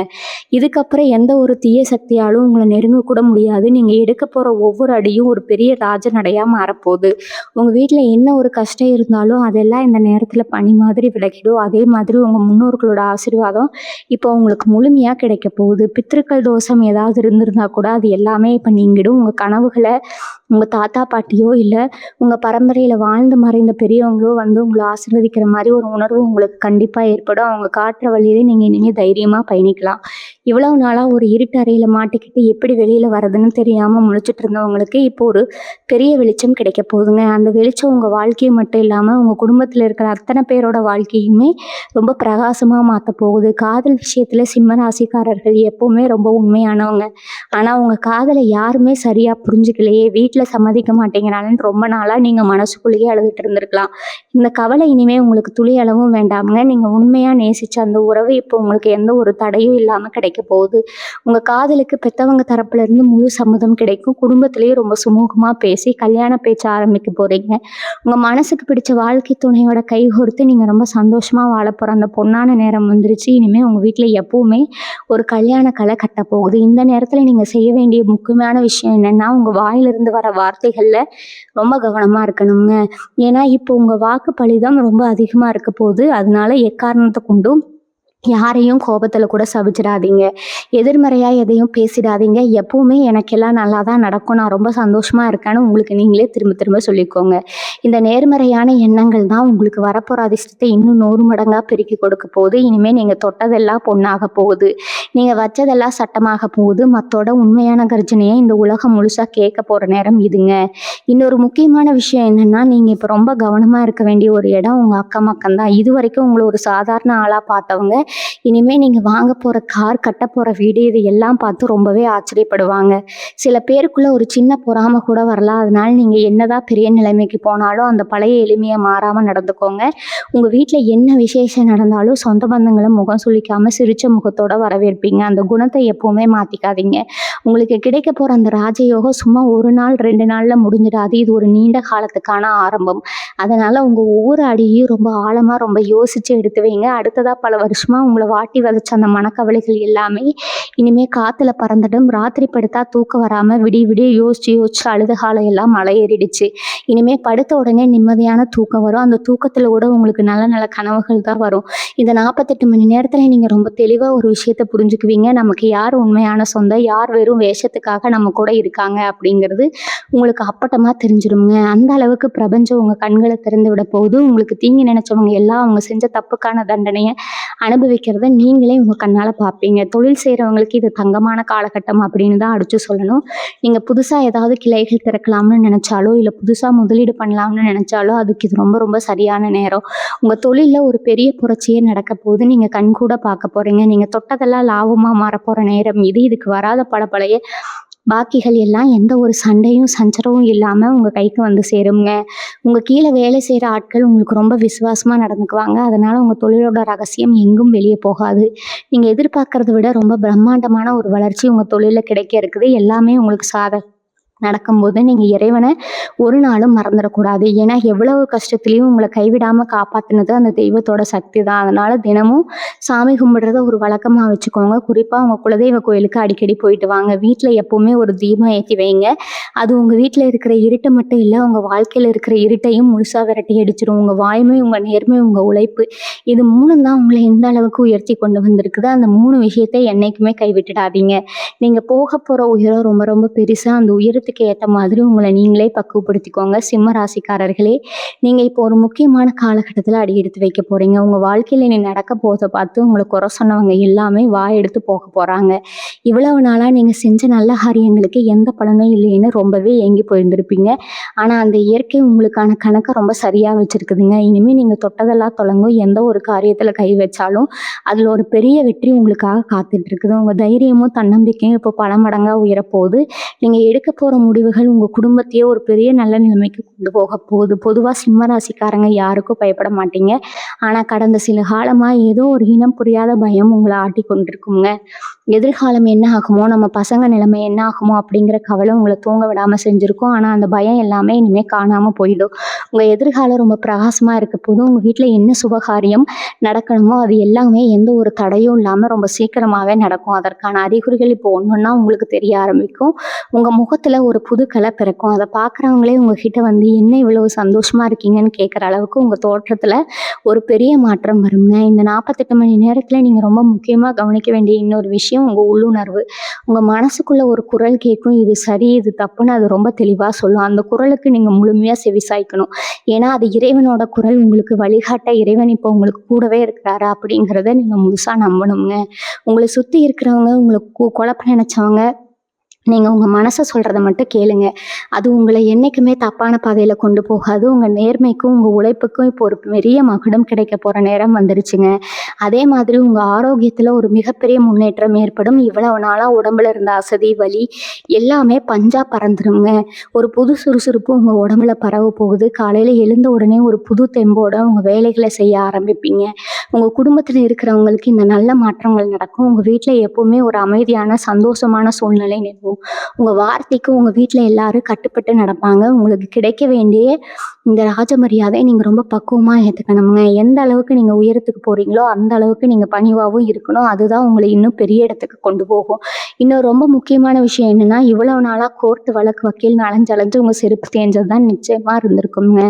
இதுக்கப்புறம் எந்த ஒரு தீய சக்தியாலும் உங்களை நெருங்க கூட முடியாது. நீங்க எடுக்க போற ஒவ்வொரு அடியும் ஒரு பெரிய ராஜ நடையா மாறப்போகுது. உங்க வீட்டுல என்ன ஒரு கஷ்டம் இருந்தாலும் அதெல்லாம் இந்த நேரத்துல பனி மாதிரி விலகிடும். அதே மாதிரி உங்க முன்னோர்களோட ஆசீர்வாதம் இப்போ உங்களுக்கு முழுமையா கிடைக்க போகுது. பித்ருக்கள் தோஷம் ஏதாவது இருந்திருந்தா கூட அது எல்லாமே இப்ப நீங்கிடும். உங்க கனவுகளை உங்க தாத்தா பாட்டியோ இல்ல உங்க பரம்பரையில வாழ்ந்து மறைந்த பெரியவங்களோ வந்து உங்களை ஆசீர்வதிக்கிற மாதிரி ஒரு உணர்வு உங்களுக்கு கண்டிப்பா ஏற்படும். அவங்க காட்டுற வழியிலே நீங்க இனிமே தைரியமா பயணிக்கலாம். இவ்வளவு நாளா ஒரு இருட்டு அறையில மாட்டிக்கிட்டு எப்படி வெளியில வர்றதுன்னு தெரியாம முழிச்சிட்டு இருந்தவங்களுக்கு இப்போ ஒரு பெரிய வெளிச்சம் கிடைக்க போகுதுங்க. அந்த வெளிச்சம் உங்க வாழ்க்கையை மட்டும் இல்லாம உங்க குடும்பத்துல இருக்கிற அத்தனை பேரோட வாழ்க்கையுமே ரொம்ப பிரகாசமா மாத்த போகுது. காதல் விஷயத்துல சிம்ம ராசிக்காரர்கள் எப்பவுமே ரொம்ப உண்மையானவங்க. ஆனா உங்க காதலை யாருமே சரியா புரிஞ்சுக்கலையே, வீட்டுல சம்மதிக்க மாட்டேங்கிறாங்கன்னு ரொம்ப நாளா நீங்க மனசுக்குள்ளேயே அழுதுட்டு இருந்திருக்கலாம். இந்த கவலை இனிமே உங்களுக்கு துளி அளவும் வேண்டாமுங்க. நீங்க உண்மையா நேசிச்ச அந்த உறவு இப்போ உங்களுக்கு எந்த ஒரு தடையும் இல்லாம கிடைக்க போகுது. உங்க காதலுக்கு பெத்தவங்க தரப்புல இருந்து முழு சம்மதம் கிடைக்கும். குடும்பத்திலேயே ரொம்ப சுமூகமா பேசி கல்யாண பேச்சு ஆரம்பிக்க போறீங்க. உங்க மனசுக்கு பிடிச்ச வாழ்க்கை துணையோட கை கோர்த்து நீங்க ரொம்ப சந்தோஷமா வாழ போற அந்த பொன்னான நேரம் வந்துருச்சு. இனிமே உங்க வீட்டுல எப்பவுமே ஒரு கல்யாண கலை கட்ட போகுது. இந்த நேரத்துல நீங்க செய்ய வேண்டிய முக்கியமான விஷயம் என்னன்னா, உங்க வாயிலிருந்து வர வார்த்தைகள்ல ரொம்ப கவனமா இருக்கணுங்க. ஏன்னா இப்போ உங்க வாக்கு பலிதம் ரொம்ப அதிகமா இருக்க போகுது. அதனால எக்காரணத்தை கொண்டும் யாரையும் கோபத்துல கூட சபிச்சிடாதீங்க. எதிர்மறையா எதையும் பேசிடாதீங்க. எப்பவுமே எனக்கெல்லாம் நல்லா தான் நடக்கும், நான் ரொம்ப சந்தோஷமா இருக்கேன்னு உங்களுக்கு நீங்களே திரும்ப திரும்ப சொல்லிக்கோங்க. இந்த நேர்மறையான எண்ணங்கள் தான் உங்களுக்கு வரப்போற அதிர்ஷ்டத்தை இன்னும் 100 மடங்கா பெருக்கி கொடுக்க போகுது. இனிமே நீங்க தொட்டதெல்லாம் பொண்ணாக போகுது. நீங்க வச்சதெல்லாம் சட்டமாக போகுது. மத்தோட உண்மையான கர்ஜனையை இந்த உலகம் முழுசா கேட்க போற நேரம் இதுங்க. இன்னொரு முக்கியமான விஷயம் என்னன்னா, நீங்க இப்ப ரொம்ப கவனமா இருக்க வேண்டிய ஒரு இடம் உங்க அக்கம் பக்கம் தான். இது வரைக்கும் உங்களை ஒரு சாதாரண ஆளா பார்த்தவங்க இனிமே நீங்க வாங்க போற கார், கட்ட போற வீடு இது எல்லாம் பார்த்து ரொம்பவே ஆச்சரியப்படுவாங்க. சில பேருக்குள்ள ஒரு சின்ன பொறாமை கூட வரலாம். அதனால நீங்க என்னதான் பெரிய நிலைமைக்கு போனாலும் அந்த பழைய எளிமையை மாறாம நடந்துக்கோங்க. உங்க வீட்டுல என்ன விசேஷம் நடந்தாலும் சொந்த பந்தங்களை முகம் சுளிக்காம சிரிச்ச முகத்தோட வரவேற்பீங்க. அந்த குணத்தை எப்பவுமே மாத்திக்காதீங்க. உங்களுக்கு கிடைக்க போற அந்த ராஜயோகம் சும்மா 1 நாள் 2 நாள்ல முடிஞ்சிடாது. இது ஒரு நீண்ட காலத்துக்கான ஆரம்பம். அதனால உங்க ஒவ்வொரு அடியையும் ரொம்ப ஆழமா ரொம்ப யோசிச்சு எடுத்து வைங்க. அடுத்ததா பல வருஷமா உங்களை வாட்டி வதச்ச அந்த மனக்கவலைகள் எல்லாமே இனிமே காத்துல பறந்துடும். ராத்திரி படுத்தா தூக்கம் வராம விடிய விடிய யோசிச்சு யோசிச்சு அழுத காலம் எல்லாம் மலை ஏறிடுச்சு. இனிமே படுத்த உடனே நிம்மதியான தூக்கம் வரும். அந்த தூக்கத்துல கூட உங்களுக்கு நல்ல நல்ல கனவுகள் தான் வரும். இந்த 48 மணி நேரத்துல நீங்க ரொம்ப தெளிவா ஒரு விஷயத்த புரிஞ்சுக்குவீங்க. நமக்கு யார் உண்மையான சொந்தம், யார் வெறும் வேஷத்துக்காக நம்ம கூட இருக்காங்க அப்படிங்கிறது உங்களுக்கு அப்பட்டமா தெரிஞ்சிருங்க. அந்த அளவுக்கு பிரபஞ்சம் உங்க கண்களை திறந்து விட போகுது. உங்களுக்கு தீங்கி நினைச்சவங்க எல்லாம் அவங்க செஞ்ச தப்புக்கான தண்டனையை அனுபவிக்கிறத நீங்களே உங்க கண்ணால பார்ப்பீங்க. தொழில் செய்யறவங்களுக்கு இது தங்கமான காலகட்டம் அப்படின்னு தான் அடிச்சு சொல்லணும். நீங்க புதுசா ஏதாவது கிளைகள் திறக்கலாம்னு நினைச்சாலோ இல்ல புதுசா முதலீடு பண்ணலாம்னு நினைச்சாலோ அதுக்கு இது ரொம்ப ரொம்ப சரியான நேரம். உங்க தொழில்ல ஒரு பெரிய புரட்சியே நடக்க போகுது. நீங்க கண்கூட பார்க்க போறீங்க. நீங்க தொட்டதெல்லாம் லாபமா மாறப்போற நேரம் இது. இதுக்கு வராத பழைய பாக்கிகள் எல்லாம் எந்த ஒரு சண்டையும் சஞ்சரவும் இல்லாம உங்க கைக்கு வந்து சேருங்க. உங்க கீழே வேலை செய்யற ஆட்கள் உங்களுக்கு ரொம்ப விசுவாசமா நடந்துக்குவாங்க. அதனால உங்க தொழிலோட ரகசியம் எங்கும் வெளியே போகாது. நீங்க எதிர்பார்க்கறத விட ரொம்ப பிரம்மாண்டமான ஒரு வளர்ச்சி உங்க தொழில கிடைக்க இருக்குது. எல்லாமே உங்களுக்கு நடக்கும்போது நீங்க இறைவனை ஒரு நாளும் மறந்துடக்கூடாது. ஏன்னா எவ்வளவு கஷ்டத்துலையும் உங்களை கைவிடாம காப்பாத்துனது அந்த தெய்வத்தோட சக்தி தான். அதனால தினமும் சாமி கும்பிடுறத ஒரு வழக்கமா வச்சுக்கோங்க. குறிப்பா உங்க குலதெய்வ கோயிலுக்கு அடிக்கடி போயிட்டு வாங்க. வீட்டுல எப்பவுமே ஒரு தீபம் ஏற்றி வைங்க. அது உங்க வீட்டுல இருக்கிற இருட்டை மட்டும் இல்லை, உங்க வாழ்க்கையில இருக்கிற இருட்டையும் முழுசா விரட்டி அடிச்சிடும். உங்க வாய்மை, உங்க நேர்மை, உங்க உழைப்பு இது 3 தான் உங்களை எந்த அளவுக்கு உயர்த்தி கொண்டு வந்திருக்குது. அந்த 3 விஷயத்தை என்னைக்குமே கைவிட்டுடாதீங்க. நீங்க போக போற உயரம் ரொம்ப ரொம்ப பெருசா. அந்த உயரத்தை அதிர்ஷ்டத்துக்கு ஏற்ற மாதிரி உங்களை நீங்களே பக்குவப்படுத்திக்கோங்க. சிம்ம ராசிக்காரர்களே, நீங்கள் இப்போ ஒரு முக்கியமான காலகட்டத்தில் அடி எடுத்து வைக்க போகிறீங்க. உங்கள் வாழ்க்கையில் இனி நடக்க போகிறத பார்த்து உங்களை குறை சொன்னவங்க எல்லாமே வாயெடுத்து போக போகிறாங்க. இவ்வளவு நாளாக நீங்கள் செஞ்ச நல்ல காரியங்களுக்கு எந்த பலனும் இல்லைன்னு ரொம்பவே ஏங்கி போயிருந்திருப்பீங்க. ஆனால் அந்த இயற்கை உங்களுக்கான கணக்கை ரொம்ப சரியாக வச்சுருக்குதுங்க. இனிமேல் நீங்கள் தொட்டதெல்லாம் தொடங்கும். எந்த ஒரு காரியத்தில் கை வச்சாலும் அதில் ஒரு பெரிய வெற்றி உங்களுக்காக காத்துட்டு இருக்குது. உங்கள் தைரியமும் தன்னம்பிக்கையும் இப்போ பல மடங்காக உயரப்போகுது. நீங்கள் எடுக்க போகிற முடிவுகள் உங்கள் குடும்பத்தையே ஒரு பெரிய நல்ல நிலைமைக்கு கொண்டு போக போகுது. பொதுவாக சிம்ம ராசிக்காரங்க யாருக்கும் பயப்பட மாட்டீங்க. ஆனால் கடந்த சில காலமாக ஏதோ ஒரு இனம் புரியாத பயம் உங்களை ஆட்டி கொண்டிருக்குங்க. எதிர்காலம் என்ன ஆகுமோ, நம்ம பசங்க நிலைமை என்ன ஆகுமோ அப்படிங்கிற கவலை உங்களை தூங்க விடாமல் செஞ்சுருக்கும். ஆனால் அந்த பயம் எல்லாமே இனிமேல் காணாமல் போயிடும். உங்கள் எதிர்காலம் ரொம்ப பிரகாசமாக இருக்க போதும். உங்கள் வீட்டில் என்ன சுபகாரியம் நடக்கணுமோ அது எல்லாமே எந்த ஒரு தடையும் இல்லாமல் ரொம்ப சீக்கிரமாகவே நடக்கும். அதற்கான அறிகுறிகள் இப்போ ஒன்றா உங்களுக்கு தெரிய ஆரம்பிக்கும். உங்கள் முகத்தில் ஒரு புது கலை பிறக்கும். அதை பார்க்குறவங்களே உங்ககிட்ட வந்து என்ன இவ்வளவு சந்தோஷமாக இருக்கீங்கன்னு கேட்குற அளவுக்கு உங்கள் தோற்றத்தில் ஒரு பெரிய மாற்றம் வருங்க. இந்த 48 மணி நேரத்தில் நீங்கள் ரொம்ப முக்கியமாக கவனிக்க வேண்டிய இன்னொரு விஷயம் உங்கள் உள்ளுணர்வு. உங்கள் மனசுக்குள்ளே ஒரு குரல் கேட்கும். இது சரி, இது தப்புன்னு அது ரொம்ப தெளிவாக சொல்லும். அந்த குரலுக்கு நீங்கள் முழுமையாக செவிசாய்க்கணும். ஏன்னா அது இறைவனோட குரல். உங்களுக்கு வழிகாட்ட இறைவன் இப்போ உங்களுக்கு கூடவே இருக்கிறாரு அப்படிங்கிறத நீங்கள் முழுசாக நம்பணுங்க. உங்களை சுற்றி இருக்கிறவங்க உங்களை குழப்ப நினச்சவங்க, நீங்கள் உங்கள் மனசை சொல்கிறத மட்டும் கேளுங்க. அது உங்களை என்றைக்குமே தப்பான பாதையில் கொண்டு போகாது. உங்கள் நேர்மைக்கும் உங்கள் உழைப்புக்கும் இப்போ ஒரு பெரிய மகுடம் கிடைக்க போகிற நேரம் வந்துருச்சுங்க. அதே மாதிரி உங்கள் ஆரோக்கியத்தில் ஒரு மிகப்பெரிய முன்னேற்றம் ஏற்படும். இவ்வளவு நாளாக உடம்புல இருந்த அசதி வலி எல்லாமே பஞ்சா பறந்துருங்க. ஒரு புது சுறுசுறுப்பு உங்கள் உடம்புல பரவ போகுது. காலையில் எழுந்த உடனே ஒரு புது தெம்போட உங்கள் வேலைகளை செய்ய ஆரம்பிப்பீங்க. உங்கள் குடும்பத்தில் இருக்கிறவங்களுக்கு இந்த நல்ல மாற்றங்கள் நடக்கும். உங்கள் வீட்டில் எப்போவுமே ஒரு அமைதியான சந்தோஷமான சூழ்நிலை நிலவும். உங்கள் வார்த்தைக்கு உங்கள் வீட்டில் எல்லாரும் கட்டுப்பட்டு நடப்பாங்க. உங்களுக்கு கிடைக்க வேண்டிய இந்த ராஜ மரியாதை நீங்கள் ரொம்ப பக்குவமாக ஏற்றுக்கணுங்க. எந்த அளவுக்கு நீங்கள் உயரத்துக்கு போகிறீங்களோ அந்த அளவுக்கு நீங்கள் பணிவாகவும் இருக்கணும். அதுதான் உங்களை இன்னும் பெரிய இடத்துக்கு கொண்டு போகும். இன்னும் ரொம்ப முக்கியமான விஷயம் என்னென்னா, இவ்வளவு நாளாக கோர்ட்டு வழக்கு வக்கீல்னு அலைஞ்சு உங்கள் செருப்பு தேஞ்சது தான் நிச்சயமாக இருந்திருக்குங்க.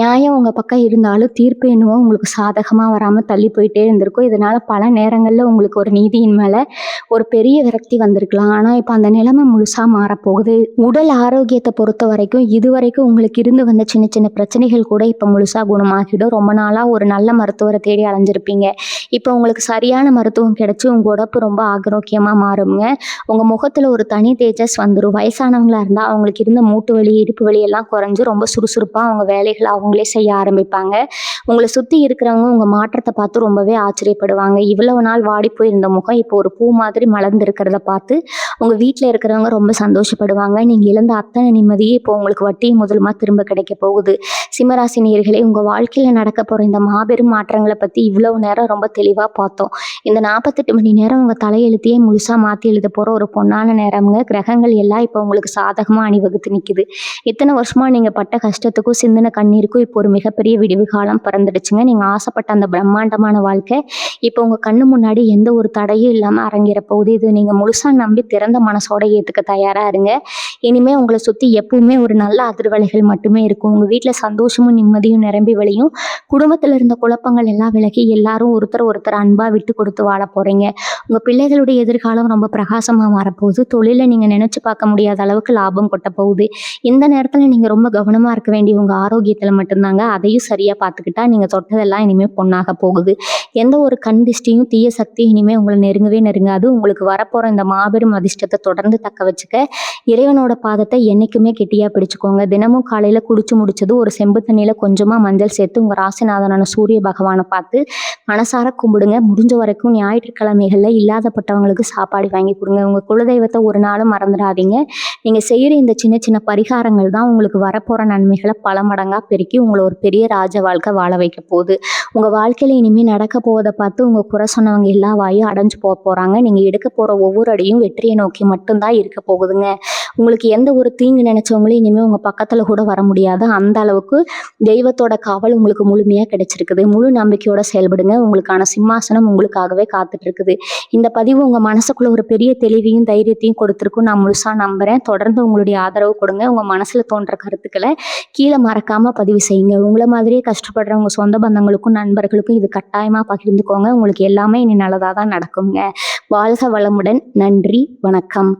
நியாயம் உங்கள் பக்கம் இருந்தாலும் தீர்ப்பு என்னவோ உங்களுக்கு சாதகமாக வராமல் தள்ளி போயிட்டே இருந்திருக்கும். இதனால் பல நேரங்களில் உங்களுக்கு ஒரு நீதியின் மேலே ஒரு பெரிய விரக்தி வந்திருக்கலாம். ஆனால் இப்போ அந்த நிலைமை முழுசாக மாறப்போகுது. உடல் ஆரோக்கியத்தை பொறுத்த வரைக்கும் இதுவரைக்கும் உங்களுக்கு இருந்து வந்த சின்ன சின்ன பிரச்சனைகள் கூட இப்போ முழுசாக குணமாகிடும். ரொம்ப நாளாக ஒரு நல்ல மருத்துவரை தேடி அலைஞ்சிருப்பீங்க. இப்போ உங்களுக்கு சரியான மருத்துவம் கிடைச்சி உங்கள் உடம்பு ரொம்ப ஆரோக்கியமாக மாறுங்க. உங்கள் முகத்தில் ஒரு தனி தேஜஸ் வந்துடும். வயசானவங்களாக இருந்தால் அவங்களுக்கு இருந்த மூட்டு வலி இடுப்பு வலி எல்லாம் குறைஞ்சி ரொம்ப சுறுசுறுப்பாக அவங்க வேலைகளை அவங்களே செய்ய ஆரம்பிப்பாங்க. உங்களை சுற்றி இருக்கிறவங்க உங்கள் மாற்றத்தை பார்த்து ரொம்பவே ஆச்சரியப்படுவாங்க. இவ்வளவு நாள் வாடி போயிருந்த முகம் இப்போ ஒரு பூ மாதிரி மலர்ந்துருக்கிறத பார்த்து உங்கள் வீட்டில் இருக்கிறவங்க ரொம்ப சந்தோஷப்படுவாங்க. நீங்கள் இழந்த அத்தனை நிம்மதியே இப்போ உங்களுக்கு வட்டி முதலுமா திரும்ப கிடைக்க போகுது. சிம்மராசி நேயர்களே, உங்கள் வாழ்க்கையில் நடக்க போகிற இந்த மாபெரும் மாற்றங்களை பற்றி இவ்வளவு நேரம் ரொம்ப தெளிவாக பார்த்தோம். இந்த 48 மணி நேரம் உங்கள் தலையெழுத்தையே முழுசாக மாற்றி எழுத போகிற ஒரு பொன்னான நேரம்ங்க. கிரகங்கள் எல்லாம் இப்போ உங்களுக்கு சாதகமாக அணிவகுத்து நிற்குது. இத்தனை வருஷமாக நீங்கள் பட்ட கஷ்டத்துக்கும் சிந்தின கண்ணீருக்கும் இப்போ ஒரு மிகப்பெரிய விடிவு காலம் பிறந்துடுச்சுங்க. நீங்கள் ஆசைப்பட்ட அந்த பிரம்மாண்டமான வாழ்க்கை இப்போ உங்கள் கண்ணு முன்னாடி எந்த ஒரு தடையும் இல்லாமல் அரங்கேற போகுது. இது நீங்கள் முழுசாக நம்பி திறந்த மனசோட ஏற்றுக்க தயாராக இருங்க. இனிமேல் உங்களை சுற்றி எப்பவுமே ஒரு நல்ல அதிர்வலைகள் மட்டுமே இருக்கும். உங்கள் வீட்டில் சந்தோஷமும் நிம்மதியும் நிரம்பி வழியும். குடும்பத்தில் இருந்த குழப்பங்கள் எல்லாம் விலகி எல்லாரும் ஒருத்தர் அன்பாக விட்டு கொடுத்து வாழ போகிறீங்க. உங்கள் பிள்ளைகளுடைய எதிர்காலம் ரொம்ப பிரகாசமாக மாறப்போகுது. தொழிலில் நீங்கள் நினச்சி பார்க்க முடியாத அளவுக்கு லாபம் கொட்ட போகுது. இந்த நேரத்தில் நீங்கள் ரொம்ப கவனமாக இருக்க வேண்டிய உங்கள் ஆரோக்கியத்தில் மட்டும்தாங்க. அதையும் சரியாக பார்த்துக்கிட்டா நீங்கள் தொட்டதெல்லாம் இனிமேல் பொண்ணாக போகுது. எந்த ஒரு கண் திஷ்டியும் தீய சக்தியும் இனிமேல் உங்களை நெருங்காது. உங்களுக்கு வரப்போகிற இந்த மாபெரும் அதிர்ஷ்டத்தை தொடர்ந்து தக்க வச்சுக்க இறைவனோட பாதத்தை என்றைக்குமே கெட்டியாக பிடிச்சுக்கோங்க. தினமும் காலையில் குடிச்சு முடிச்சது ஒரு செம்பு தண்ணியில் கொஞ்சமாக மஞ்சள் சேர்த்து உங்கள் ராசிநாதனான சூரிய பகவானை பார்த்து மனசார கும்பிடுங்க. முடிஞ்ச வரைக்கும் ஞாயிற்றுக்கிழமைகளில் இல்லாதப்பட்டவங்களுக்கு சாப்பாடு வாங்கி கொடுங்க. உங்கள் குலதெய்வத்தை ஒரு நாளும் மறந்துடாதீங்க. நீங்கள் செய்கிற இந்த சின்ன சின்ன பரிகாரங்கள் தான் உங்களுக்கு வரப்போகிற நன்மைகளை பல மடங்காக பெருக்கி உங்களை ஒரு பெரிய ராஜ வாழ்க்கை வாழ வைக்க போகுது. உங்கள் வாழ்க்கையில் இனிமேல் நடக்க போவதை பார்த்து உங்கள் குறை சொன்னவங்க எல்லா வாயும் அடைஞ்சு போகிறாங்க. நீங்கள் எடுக்க போகிற ஒவ்வொரு அடியும் வெற்றியை நோக்கி மட்டும்தான் இருக்க போகுதுங்க. உங்களுக்கு எந்த ஒரு தீங்கு நினைச்சவங்களும் இனிமேல் உங்கள் பக்கத்தில் கூட வர முடியாது. அந்த அளவுக்கு தெய்வத்தோட காவல் உங்களுக்கு முழுமையாக கிடைச்சிருக்குது. முழு நம்பிக்கையோட செயல்படுங்க. உங்களுக்கான சிம்மாசனம் உங்களுக்காகவே காத்துட்டு இருக்குது. இந்த பதிவு உங்கள் மனசுக்குள்ள ஒரு பெரிய தெளிவையும் தைரியத்தையும் கொடுத்துருக்கும் நான் முழுசாக நம்புகிறேன். தொடர்ந்து உங்களுடைய ஆதரவு கொடுங்க. உங்கள் மனசில் தோன்ற கருத்துக்களை கீழே மறக்காமல் பதிவு செய்யுங்க. உங்களை மாதிரியே கஷ்டப்படுற உங்கள் சொந்த பந்தங்களுக்கும் நண்பர்களுக்கும் இது கட்டாயமாக பகிர்ந்துக்கோங்க. உங்களுக்கு எல்லாமே இனி நல்லதாக தான் நடக்குங்க. வாழ்க வளமுடன். நன்றி, வணக்கம்.